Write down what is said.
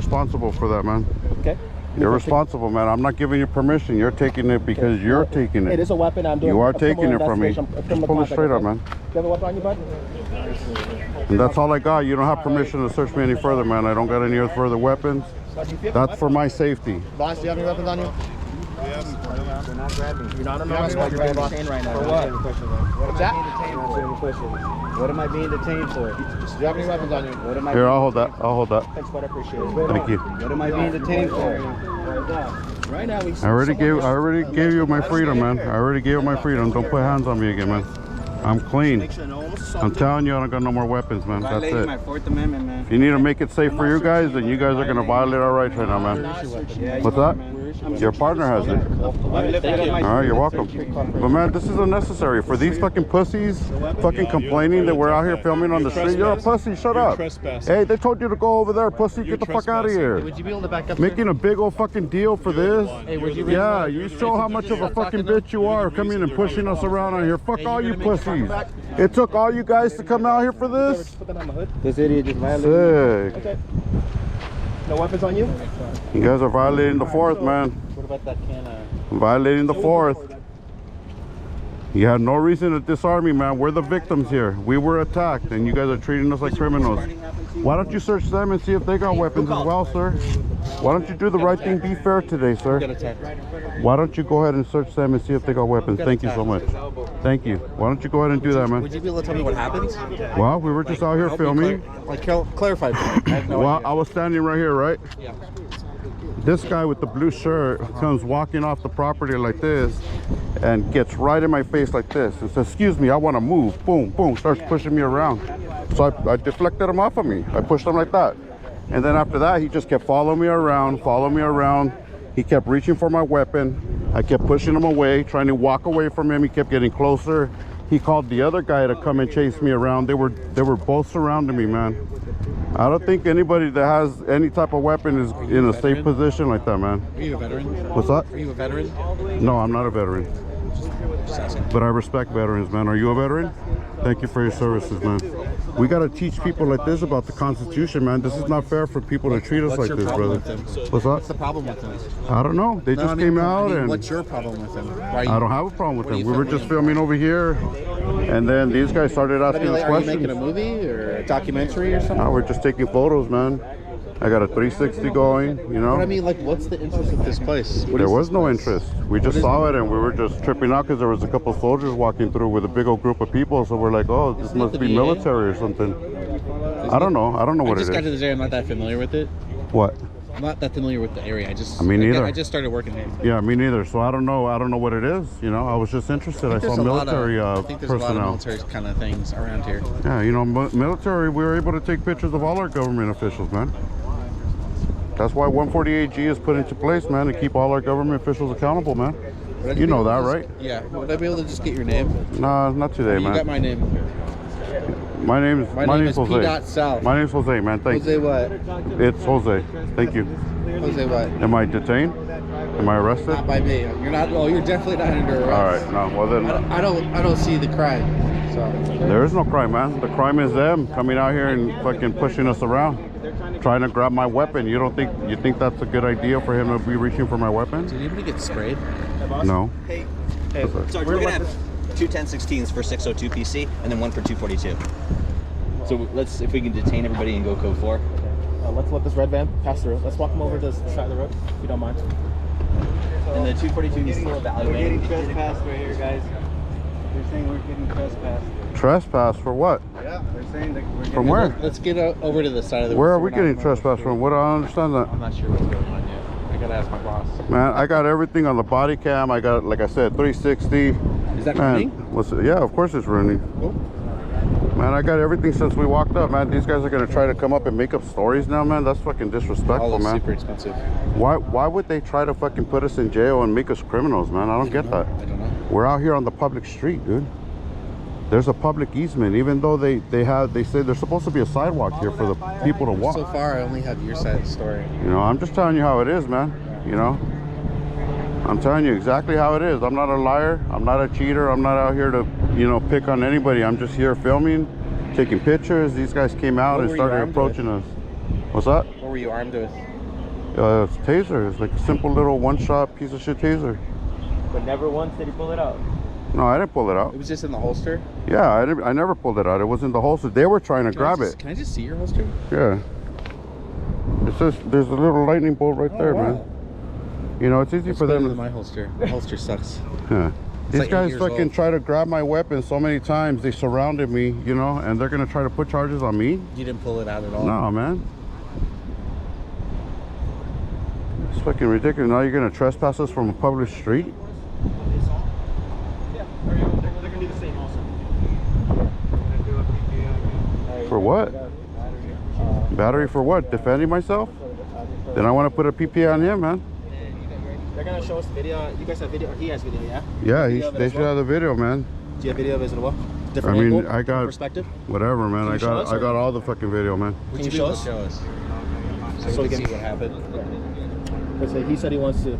responsible for that, man. Okay. You're responsible, man. I'm not giving you permission. You're taking it because you're taking it. It is a weapon. I'm doing. You are taking it from me. Just pull it straight up, man. Do you have a weapon on you, bud? And that's all I got. You don't have permission to search me any further, man. I don't got any further weapons. That's for my safety. Boss, do you have any weapons on you? Yes. They're not grabbing. You're not under arrest. You're being detained right now. For what? What's that? What am I being detained for? Do you have any weapons on you? What am I? Here, I'll hold that. I'll hold that. Thanks, bud. I appreciate it. Thank you. What am I being detained for? Right now, we. I already gave you my freedom, man. I already gave you my freedom. Don't put hands on me again, man. I'm clean. I'm telling you, I don't got no more weapons, man. That's it. My Fourth Amendment, man. If you need to make it safe for you guys, then you guys are gonna violate our rights right now, man. What's that? Your partner has it. All right, you're welcome. But man, this is unnecessary for these fucking pussies fucking complaining that we're out here filming on the street. You're a pussy, shut up. Hey, they told you to go over there, pussy. Get the fuck out of here. Would you be able to back up? Making a big old fucking deal for this. Hey, would you Yeah, you show how much of a fucking bitch you are coming and pushing us around out here. Fuck all you pussies. It took all you guys to come out here for this? This idiot just violated. Sick. Okay. No weapons on you? You guys are violating the fourth, man. What about that can of... Violating the fourth. You had no reason to disarm me, man. We're the victims here. We were attacked, and you guys are treating us like criminals. Why don't you search them and see if they got weapons as well, sir? Why don't you do the right thing? Be fair today, sir. Why don't you go ahead and search them and see if they got weapons? Thank you so much. Thank you. Why don't you go ahead and do that, man? Would you be able to tell me what happens? Well, we were just out here filming. Like, clarify. Well, I was standing right here, right? Yeah. This guy with the blue shirt comes walking off the property like this and gets right in my face like this and says, excuse me, I want to move. Boom, boom, starts pushing me around. So I deflected him off of me. I pushed him like that. And then after that, he just kept following me around. He kept reaching for my weapon. I kept pushing him away, trying to walk away from him. He kept getting closer. He called the other guy to come and chase me around. They were both surrounding me, man. I don't think anybody that has any type of weapon is in a safe position like that, man. Are you a veteran? What's that? Are you a veteran? No, I'm not a veteran. Just asking. But I respect veterans, man. Are you a veteran? Thank you for your services, man. We got to teach people like this about the Constitution, man. This is not fair for people to treat us like this, brother. What's What's that? the problem with them? I don't know. They just came out and... What's your problem with them? I don't have a problem with them. We were just filming over here, and then these guys started asking us Are you questions. making a movie or a documentary or something? No, we're just taking photos, man. I got a 360 going, you know. But I mean, like, what's the interest of this place? There was no interest. We just saw it and we were just tripping out because there was a couple soldiers walking through with a big old group of people. So we're like, oh, this must be military or something. I don't know. I don't know what it is. I just got to this area. I'm not that familiar with it. What? I'm not that familiar with the area. Me neither. I just started working here. Yeah, me neither. So I don't know. I don't know what it is. You know, I was just interested. I saw military I think there's personnel. a lot of military kind of things around here. Yeah, you know, military. We were able to take pictures of all our government officials, man. That's why 148G is put into place, man, to keep all our government officials accountable, man. You know that, right? Yeah. Would I be able to just get your name? Nah, not today, man. You got my name. My name's Jose. P.South. My name's Jose, man. Thanks. Jose what? It's Jose. Thank you. Jose what? Am I detained? Am I arrested? Not by me. You're not. Oh, you're definitely not under arrest. All right. No. Well then. I don't see the crime. So. There is no crime, man. The crime is them coming out here and fucking pushing us around, trying to grab my weapon. You think that's a good idea for him to be reaching for my weapon? Did anybody get sprayed? No. Hey, so we're gonna have 2 1016s for 602 PC and then one for 242. So let's, if we can detain everybody and go code 4. Let's let this red van pass through. Let's walk them over to the side of the road, if you don't mind. And the 242 is still evaluating. We're getting trespassed right here, guys. They're saying we're getting trespassed. Trespass for what? Yeah, they're saying that we're getting... From where? Let's get over to the side of the road. Where are we getting trespassed from? What? I don't understand that. I'm not sure what's going on yet. I gotta ask my boss. Man, I got everything on the body cam. I got, like I said, 360. Is that Man, running? what's it? Yeah, of course it's running. Oh. Man, I got everything since we walked up, man. These guys are gonna try to come up and make up stories now, man. That's fucking disrespectful, man. Super expensive. Why would they try to fucking put us in jail and make us criminals, man? I don't get that. I don't know. We're out here on the public street, dude. There's a public easement, even though they say there's supposed to be a sidewalk here for the people to walk. So far, I only have your side of the story. You know, I'm just telling you how it is, man. You know, I'm telling you exactly how it is. I'm not a liar. I'm not a cheater. I'm not out here to, you know, pick on anybody. I'm just here filming, taking pictures. These guys came out and started approaching us. What's that? What were you armed with? It's taser. It's like a simple little one-shot piece of shit taser. But never once did he pull it out. No, I didn't pull it out. It was just in the holster? Yeah, I never pulled it out. It was in the holster. They were trying to grab it. Can I just see your holster? Yeah. It says there's a little lightning bolt right there, wow. man. You know, it's easy It's for better them. than my holster. My holster sucks. Yeah. These like 8 guys years fucking old. try to grab my weapon so many times. They surrounded me, you know, and they're gonna try to put charges on me. You didn't pull it out at all? No, man. It's fucking ridiculous. Now you're gonna trespass us from a public street? Yeah, they're gonna do the same also. For what? Battery for what? Defending myself? Then I want to put a PPA on him, man. They're gonna show us the video. You guys have video, or he has video, yeah? Yeah, Video of it they as should well? have the video, man. Do you have video of it as well? I Different mean, angle, I got perspective. whatever, man. Can you show us, I or- got all the fucking video, man. Can you show us? Show us. So we can see what happened. He said he wants to